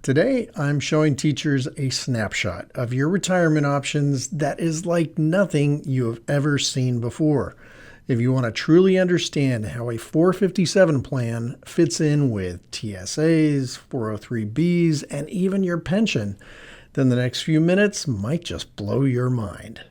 Today, I'm showing teachers a snapshot of your retirement options that is like nothing you have ever seen before. If you want to truly understand how a 457 plan fits in with TSAs, 403Bs, and even your pension, then the next few minutes might just blow your mind.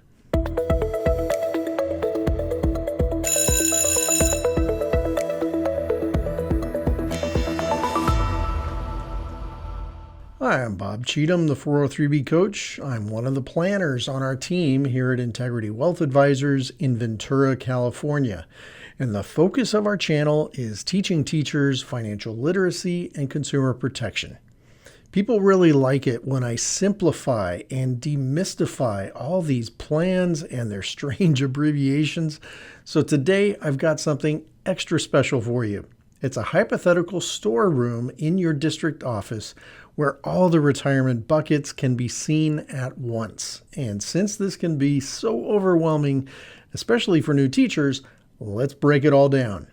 Hi, I'm Bob Cheatham, the 403B coach. I'm one of the planners on our team here at Integrity Wealth Advisors in Ventura, California. And the focus of our channel is teaching teachers financial literacy and consumer protection. People really like it when I simplify and demystify all these plans and their strange abbreviations. So today I've got something extra special for you. It's a hypothetical storeroom in your district office where all the retirement buckets can be seen at once. And since this can be so overwhelming, especially for new teachers, let's break it all down.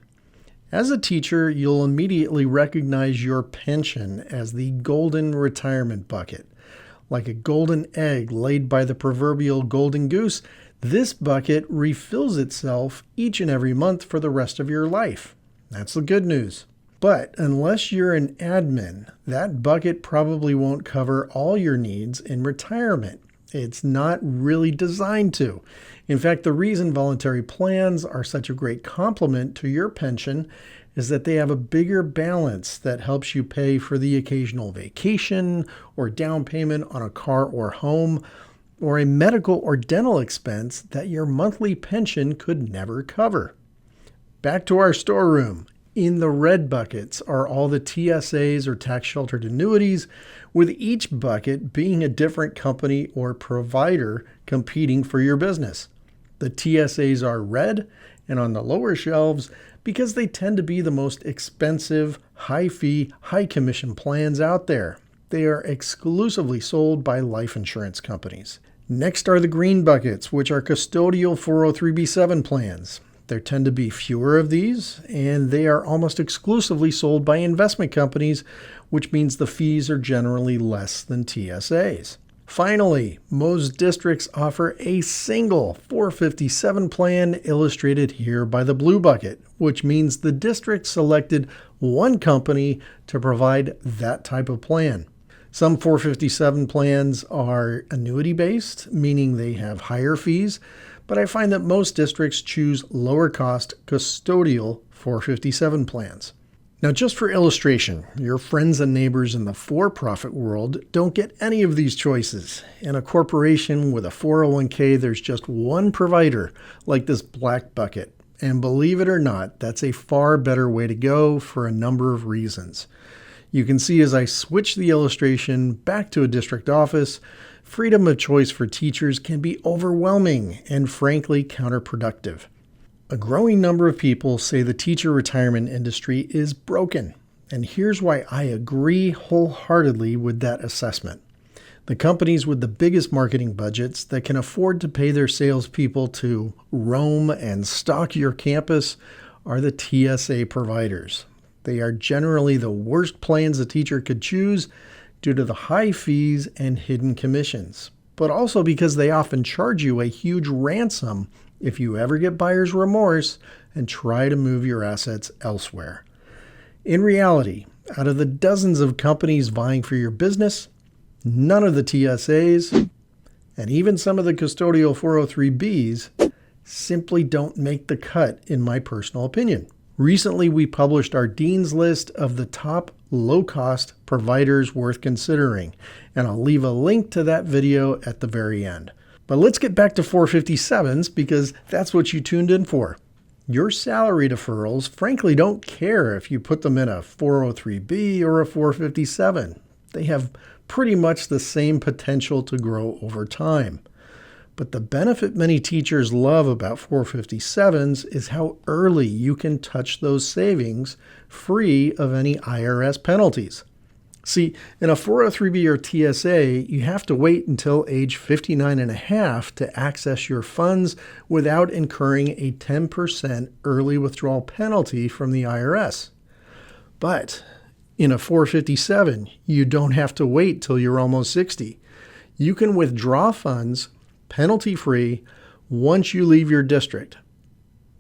As a teacher, you'll immediately recognize your pension as the golden retirement bucket. Like a golden egg laid by the proverbial golden goose, this bucket refills itself each and every month for the rest of your life. That's the good news. But unless you're an admin, that bucket probably won't cover all your needs in retirement. It's not really designed to. In fact, the reason voluntary plans are such a great complement to your pension is that they have a bigger balance that helps you pay for the occasional vacation or down payment on a car or home, or a medical or dental expense that your monthly pension could never cover. Back to our storeroom. In the red buckets are all the TSAs or tax-sheltered annuities, with each bucket being a different company or provider competing for your business. The TSAs are red and on the lower shelves because they tend to be the most expensive, high-fee, high-commission plans out there. They are exclusively sold by life insurance companies. Next are the green buckets, which are custodial 403B7 plans. There tend to be fewer of these, and they are almost exclusively sold by investment companies, which means the fees are generally less than TSAs. Finally, most districts offer a single 457 plan illustrated here by the blue bucket, which means the district selected one company to provide that type of plan. Some 457 plans are annuity-based, meaning they have higher fees, but I find that most districts choose lower-cost custodial 457 plans. Now, just for illustration, your friends and neighbors in the for-profit world don't get any of these choices. In a corporation with a 401k, there's just one provider, like this black bucket. And believe it or not, that's a far better way to go for a number of reasons. You can see as I switch the illustration back to a district office, freedom of choice for teachers can be overwhelming and frankly counterproductive. A growing number of people say the teacher retirement industry is broken, and here's why I agree wholeheartedly with that assessment. The companies with the biggest marketing budgets that can afford to pay their salespeople to roam and stalk your campus are the TSA providers. They are generally the worst plans a teacher could choose due to the high fees and hidden commissions, but also because they often charge you a huge ransom if you ever get buyer's remorse and try to move your assets elsewhere. In reality, out of the dozens of companies vying for your business, none of the TSAs, and even some of the custodial 403Bs, simply don't make the cut in my personal opinion. Recently, we published our Dean's List of the top low-cost providers worth considering, and I'll leave a link to that video at the very end. But let's get back to 457s because that's what you tuned in for. Your salary deferrals frankly don't care if you put them in a 403B or a 457. They have pretty much the same potential to grow over time. But the benefit many teachers love about 457s is how early you can touch those savings free of any IRS penalties. See, in a 403B or TSA, you have to wait until age 59 and a half to access your funds without incurring a 10% early withdrawal penalty from the IRS. But In a 457, you don't have to wait till you're almost 60. You can withdraw funds penalty-free once you leave your district.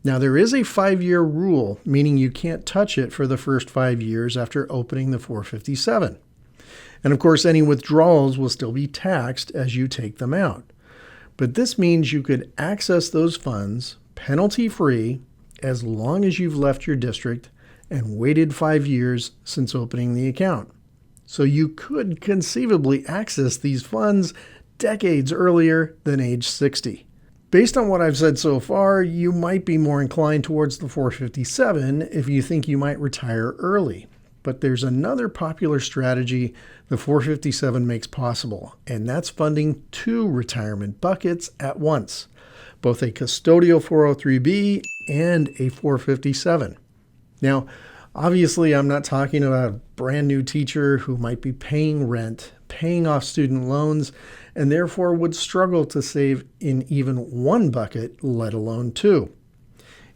Now, there is a 5-year rule, meaning you can't touch it for the first 5 years after opening the 457. And of course, any withdrawals will still be taxed as you take them out. But this means you could access those funds penalty-free as long as you've left your district and waited 5 years since opening the account. So you could conceivably access these funds decades earlier than age 60. Based on what I've said so far, you might be more inclined towards the 457 if you think you might retire early. But there's another popular strategy the 457 makes possible, and that's funding 2 retirement buckets at once, both a custodial 403b and a 457. Now, obviously, I'm not talking about a brand new teacher who might be paying rent, paying off student loans, and therefore would struggle to save in even one bucket, let alone 2.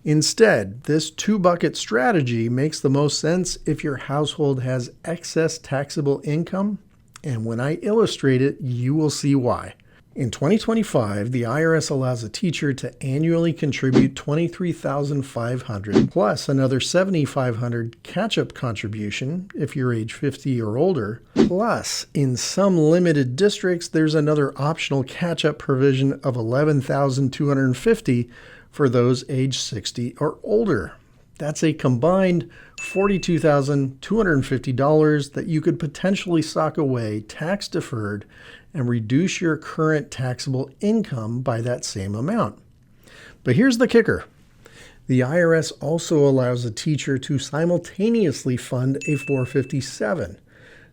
Instead, this 2-bucket strategy makes the most sense if your household has excess taxable income, and when I illustrate it, you will see why. In 2025, the IRS allows a teacher to annually contribute $23,500 plus another $7,500 catch-up contribution if you're age 50 or older. Plus, in some limited districts, there's another optional catch-up provision of $11,250 for those age 60 or older. That's a combined $42,250 that you could potentially sock away tax-deferred and reduce your current taxable income by that same amount. But here's the kicker. The IRS also allows a teacher to simultaneously fund a 457.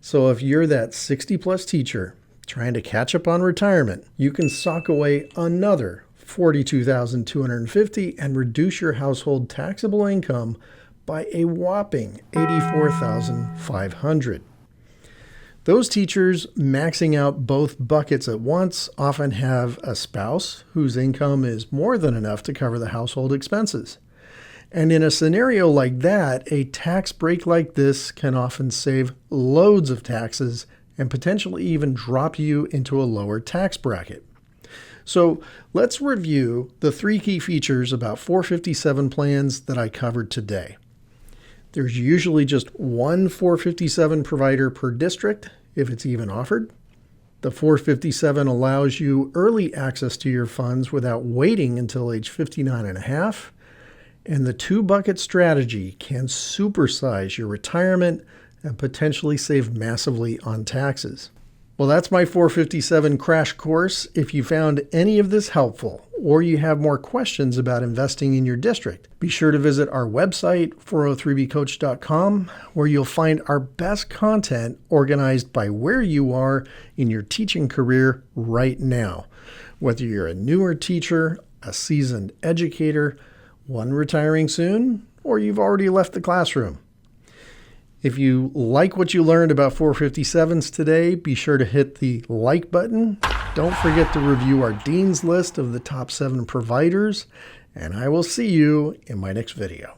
So if you're that 60-plus teacher trying to catch up on retirement, you can sock away another $42,250 and reduce your household taxable income by a whopping $84,500. Those teachers maxing out both buckets at once often have a spouse whose income is more than enough to cover the household expenses. And in a scenario like that, a tax break like this can often save loads of taxes and potentially even drop you into a lower tax bracket. So let's review the 3 key features about 457 plans that I covered today. There's usually just one 457 provider per district, if it's even offered. The 457 allows you early access to your funds without waiting until age 59 and a half. And the 2-bucket strategy can supersize your retirement and potentially save massively on taxes. Well, that's my 457 crash course. If you found any of this helpful or you have more questions about investing in your district, be sure to visit our website, 403bcoach.com, where you'll find our best content organized by where you are in your teaching career right now. Whether you're a newer teacher, a seasoned educator, one retiring soon, or you've already left the classroom. If you like what you learned about 457s today, be sure to hit the like button. Don't forget to review our Dean's List of the top 7 providers, and I will see you in my next video.